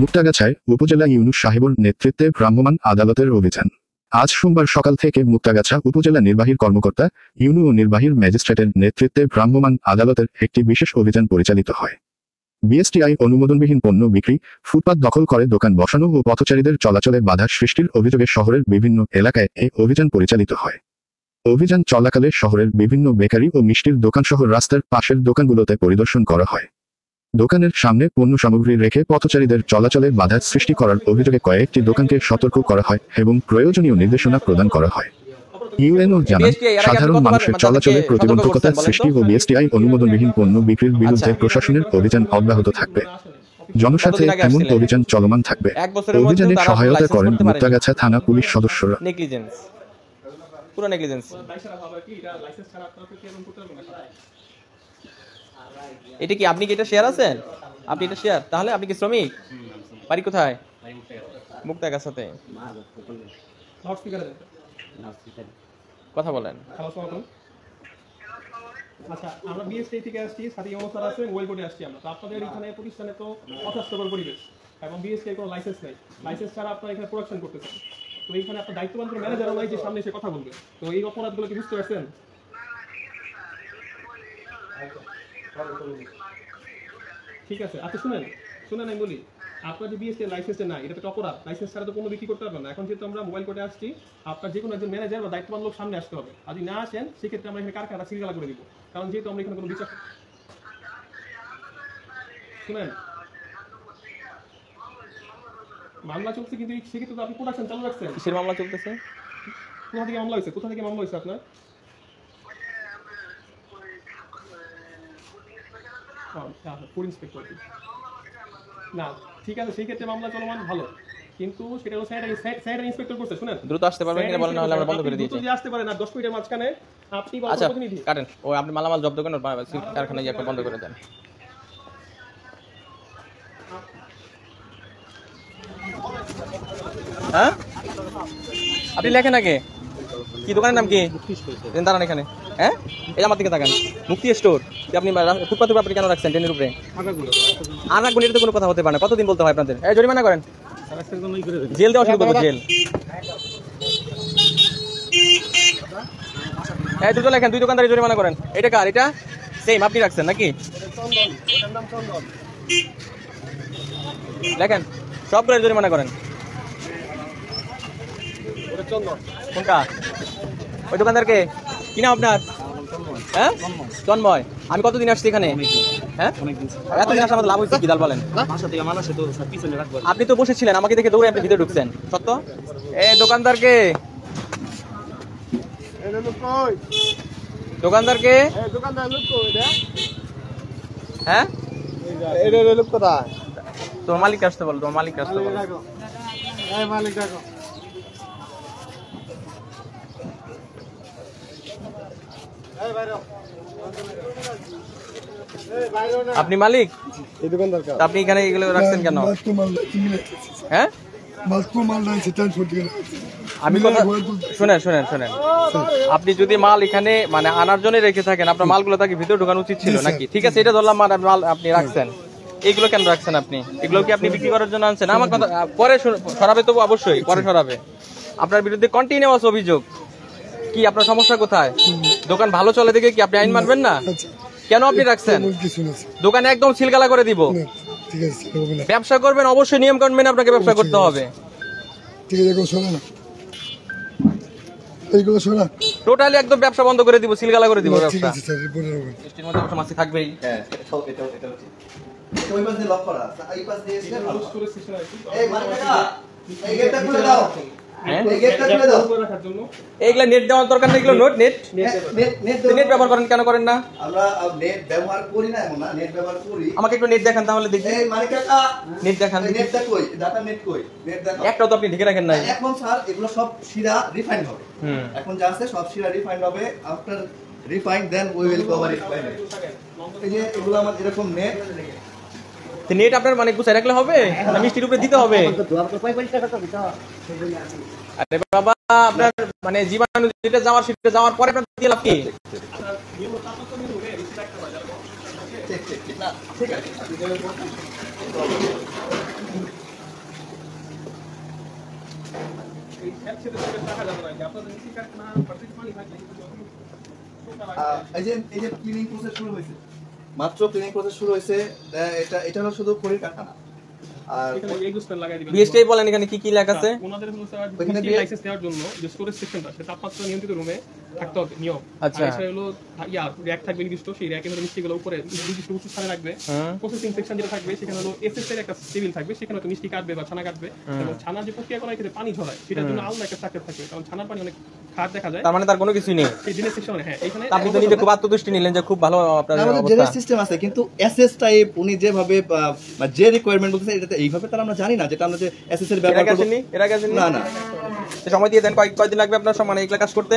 মুক্তাগাছায় উপজেলা ইউনুস সাহেবের নেতৃত্বে ভ্রাম্যমাণ আদালতের অভিযান। আজ সোমবার সকাল থেকে মুক্তাগাছা উপজেলা নির্বাহী কর্মকর্তা ইউনু ও নির্বাহী ম্যাজিস্ট্রেটের নেতৃত্বে ভ্রাম্যমাণ আদালতের একটি বিশেষ অভিযান পরিচালিত হয়। বিএসটিআই অনুমোদনবিহীন পণ্য বিক্রি, ফুটপাত দখল করে দোকান বসানো ও পথচারীদের চলাচলে বাধা সৃষ্টির অভিযোগে শহরের বিভিন্ন এলাকায় এই অভিযান পরিচালিত হয়। অভিযান চলাকালে শহরের বিভিন্ন বেকারি ও মিষ্টির দোকানসহ রাস্তার পাশের দোকানগুলোতে পরিদর্শন করা হয়। দোকানের সামনে পণ্য সামগ্রী রেখে পথচারীদের চলাচলে বাধা সৃষ্টি করার অভিযোগে কয়েকটি দোকানকে সতর্ক করা হয় এবং প্রয়োজনীয় নির্দেশনা প্রদান করা হয়। ইউএনও জানান, সাধারণ মানুষের চলাচলে প্রতিবন্ধকতা সৃষ্টি ও বিএসটিআই অনুমোদনবিহীন পণ্য বিক্রির বিরুদ্ধে প্রশাসনের অভিযান অব্যাহত থাকবে। জনস্বার্থে এমন অভিযান চলমান থাকবে। অভিযানে সহায়তা করেন মুক্তাগাছা থানা পুলিশ সদস্যরা। এটা কি আপনি কি এটা শেয়ার আছেন? আপনি এটা শেয়ার, তাহলে আপনি কি শ্রমিক? বাড়ি কোথায়? মুক্তাগাছাতে। কথা বলেন। আচ্ছা, আমরা বিএসটি থেকে আসছি, সাথে অনুসার আছে, মোবাইল কোর্টে আসছি আমরা। তো আপনাদের এখানে প্রতিষ্ঠানে তো অস্বাস্থ্যকর পরিবেশ এবং বিএসটি এর কোনো লাইসেন্স নেই। লাইসেন্স ছাড়া আপনারা এখানে প্রোডাকশন করতেছেন। তো এইখানে আপনার দায়িত্ববান কোনো ম্যানেজারও নাই যে সামনে এসে কথা বলবে। তো এই অপরাধগুলো কি বুঝতে পারছেন? ঠিক আছে, আচ্ছা শুনেন আমি বলি, আপনার যে বিএসটি লাইসেন্সে নাই, এটা তো অপরাধ। লাইসেন্স ছাড়া তো কোনো বিক্রি করতে পারবেন না। এখন যেহেতু আমরা মোবাইল কোর্টে আসছি, আপনার যে কোনো একজন ম্যানেজার বা দায়িত্ববান লোক সামনে আসতে হবে। আর যদি না আসেন, সেক্ষেত্রে আমরা এখানে কারখানা সিলগালা করে দিব। কারণ যেহেতু আমরা এখানে কোনো বিচার, শুনেন, মামলা চলছে, কিন্তু সেক্ষেত্রে তো আপনি প্রোডাকশন চালু রাখছেন। কিসের মামলা চলতেছে? কোথা থেকে মামলা হয়েছে? কোথা থেকে মামলা হয়েছে আপনার? ফুড ইন্সপেক্টর না, ঠিক আছে, সেই ক্ষেত্রে মামলা চলমান ভালো, কিন্তু সেটা হলো স্যানিটারি ইন্সপেক্টর করছে। শুনেন, দ্রুত আসতে পারবেন কিনা বলেন, নাহলে আমরা বন্ধ করে দিয়েছি। যদি আসতে পারেন না 10 মিনিটের মাঝখানে আপনি বলতে আচ্ছা প্রতিনিধি কাটেন, ও আপনি মালামাল জব্দ করেন, কারখানা গিয়ে একটা বন্ধ করে দেন। হ্যাঁ, আপনি লেখেন আগে, কি দোকানের নাম কি? দাঁড়ান এখানে। হ্যাঁ, এই আমার দিকে তাকান। মুক্তি স্টোর। আপনি ফুটপাথের উপর আপনি কেন রাখছেন ট্রেনের উপরে? আর রাখবেন, এটা তো কোনো কথা হতে পারে না। কতদিন বলতে হয় আপনাদের? এই জরিমানা করেন, জেল দেওয়া শুরু করবো, জেল। এই দুটো লেখেন, 2 দোকানদারি জরিমানা করেন। এটা কার? এটা সেম আপনি রাখছেন নাকি? লেখেন, সবগুলো জরিমানা করেন। কোনটা? ওই দোকানদারকে কি নাম আপনার? হ্যাঁ, তন্ময়। আমি কতদিন আসছি এখানে? হ্যাঁ, এতদিন আসা আমাদের লাভ হয়েছে কি? দাল বলেন। আপনি তো বসেছিলেন, আমাকে দেখে দৌড়ে আপনি ভিতরে ঢুকছেন। সত্য? এই দোকানদারকে, দোকানদারকে, হ্যাঁ, তোমার মালিক আসতে বলো, তোমার মালিক আসতে বলো। আপনি মালিক? আপনি এখানে এগুলো রাখছেন কেন? হ্যাঁ, আমি কথা শুনেন, আপনি যদি মাল এখানে মানে আনার জন্য রেখে থাকেন, আপনার মালগুলো তাকে ভিতরে ঢোকানো উচিত ছিল নাকি? ঠিক আছে, এটা ধরলাম মাল আপনি রাখছেন, এইগুলো কেন রাখছেন আপনি? এগুলো কি আপনি বিক্রি করার জন্য আনছেন? আমার কথা পরে সরাবে, তবু অবশ্যই পরে সরাবে। আপনার বিরুদ্ধে কন্টিনিউয়াস অভিযোগ। কি আপনার সমস্যা কোথায়? দোকান ভালো চলে দেখে কি আপনি আইন মানবেন না? কেন আপনি রাখছেন? দোকানে একদম সিলগালা করে দিব। ব্যবসা করবেন, অবশ্যই নিয়ম কানুন মেনে আপনাকে ব্যবসা করতে হবে। টোটালি একদম ব্যবসা বন্ধ করে দিব, সিলগালা করে দিব ব্যবসা। বৃষ্টির মধ্যে অবশ্য মাছি থাকবেই। এইগুলা নেট দেওয়ার দরকার নেই, এগুলো নেট ব্যবহার করেন, কেন করেন না? আমরা নেট ব্যবহার করি না, এমন না, নেট ব্যবহার করি। আমাকে একটু নেট দেখান তাহলে দেখি। এই মানে কাকা নেট দেখান। নেটটা কই? ডাটা নেট কই? নেট দেখাও। একটাও তো আপনি ঢেকে রাখেন নাই। এখন স্যার এগুলো সব শিরা রিফাইন হবে। এখন যা আছে সব শিরা রিফাইন হবে। After refine then we will cover it. এই যে এগুলো আমার এরকম নেট, নেট আপনার মানে গুছাই রাখলে হবে না মিষ্টির উপরে দিতে হবে? আরে বাবা, আপনার মানে জীবাণু যেটা যাওয়ার পরে আপনার দিয়ে লাভ কি? ঠিক আছে। একসাথে টাকা যাবে না আপনাদের মিষ্টি কারখানা পার্সেন্ট পানি থাকলে এই যে ক্লিনিং প্রসেস শুরু হয়েছে, মাত্র ক্লিনিং প্রসেস শুরু হয়েছে। এটা হলো শুধু খড়ির কারখানা। আর এখানে এই গুস্তার লাগাই দিবেন। বিএসটিআই বলেন এখানে কি কি লেখা আছে? ওনাদের হলো স্যার ওখানে লাইসেন্স দেওয়ার জন্য যে স্টোরেজ সেকশনটা সেটা তাপমাত্রা নিয়ন্ত্রিত রুমে থাকতে হবে নিয়ম। আচ্ছা। আর এছাড়া হলো র‍্যাক থাকবে নির্দিষ্ট, সেই র‍্যাকের মধ্যে মিষ্টিগুলো উপরে নির্দিষ্ট উঁচু স্থানে রাখবে। প্রসেসিং সেকশন যেটা থাকবে সেখানে হলো এসএস এর একটা টেবিল থাকবে, সেখানে হয়তো মিষ্টি কাটবে বা ছানা কাটবে, এবং ছানা যে প্রক্রিয়া করার ক্ষেত্রে পানি ঝরায় সেটার জন্য আলাদা একটা স্ট্রাকচার থাকবে, কারণ ছানার পানি অনেক খারাপ দেখা যায়। তার মানে তার কোনো কিছুই নেই সেই জিনিস সেকশনে। হ্যাঁ, এখানে আপনি তো নিজে খুব আত্মতুষ্টি নিলেন যে খুব ভালো আপনার আমাদের অবস্থা। জেনারেল সিস্টেম আছে, কিন্তু এসএস টাইপ উনি যেভাবে যে রিকোয়ারমেন্ট বলতেছে এটা এইভাবে তার আমরা জানি না, যেটা আমরা যে এসএস এর ব্যবহার করব। এরা গেছেন না না, সময় দিয়ে দেন, কয়দিন লাগবে আপনার সময় এগুলা কাজ করতে?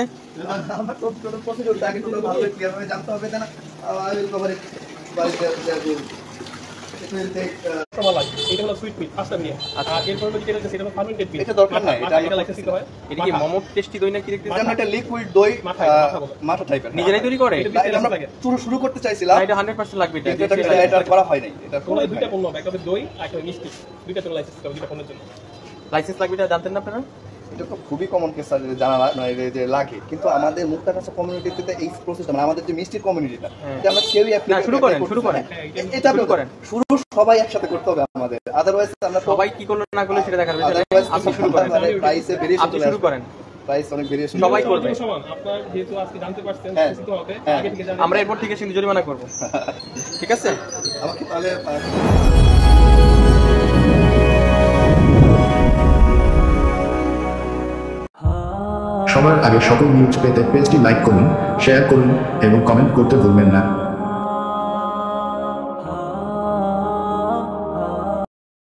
আমরা তো টোটাল প্রসিডিউরটা আগে পুরো ভালো ক্লিয়ার ভাবে জানতে হবে, then I will cover it by it will take সময় লাগে। এটা হলো সুইট মিট ফার্স্ট নিয়ে, আর এরপর হলো যেটা সেটা হলো ফার্মেন্টেড মিট। এটা দরকার নাই, এটা লাইসেন্স দিতে হয়। এটা কি মমক টেস্টি দই না কি দেখতে? এটা একটা লিকুইড দই মাথা টাইপের নিজেরাই তৈরি করে? আমরা শুরু করতে চাইছিলাম, এটা 100% লাগবে কিন্তু এটা করা হয় নাই। এটা কোনো দুইটা পণ্য হবে, একটা হবে দই আর একটা মিষ্টি, দুইটা তো লাইসেন্স দিতে হবে দুইটা পণ্যের জন্য। লাইসেন্স লাগবে এটা জানতেন না আপনারা? এটা তো খুবই কমন কেস জানা যে লাগে, কিন্তু আমাদের মুক্তাগাছা কমিউনিটিতে এই প্রসেসটা মানে আমাদের যে মিষ্টির কমিউনিটিটা এটা আমরা কেউই না, শুরু করেন এটা শুরু সবাই একসাথে করতে হবে আমাদের, আদারওয়াইজ আমরা সবাই কি করলো না করলো সেটা দেখার বিষয় না। আপনি শুরু করেন, প্রাইসে ভেরিয়েশন আপনি শুরু করেন, প্রাইস অনেক ভেরিয়েশন সবাই করবে। সমান আপনার যেহেতু আজকে জানতে পারছেন হ্যাঁ। বুঝতে হবে হ্যাঁ। আগে থেকে জানেন। আমরা এরপর থেকে কিন্তু জরিমানা করব, ঠিক আছে? আমাকে তাহলে সবার আগে সকল নিউজ পেতে পেজটি লাইক করুন, শেয়ার করুন এবং কমেন্ট করতে ভুলবেন না।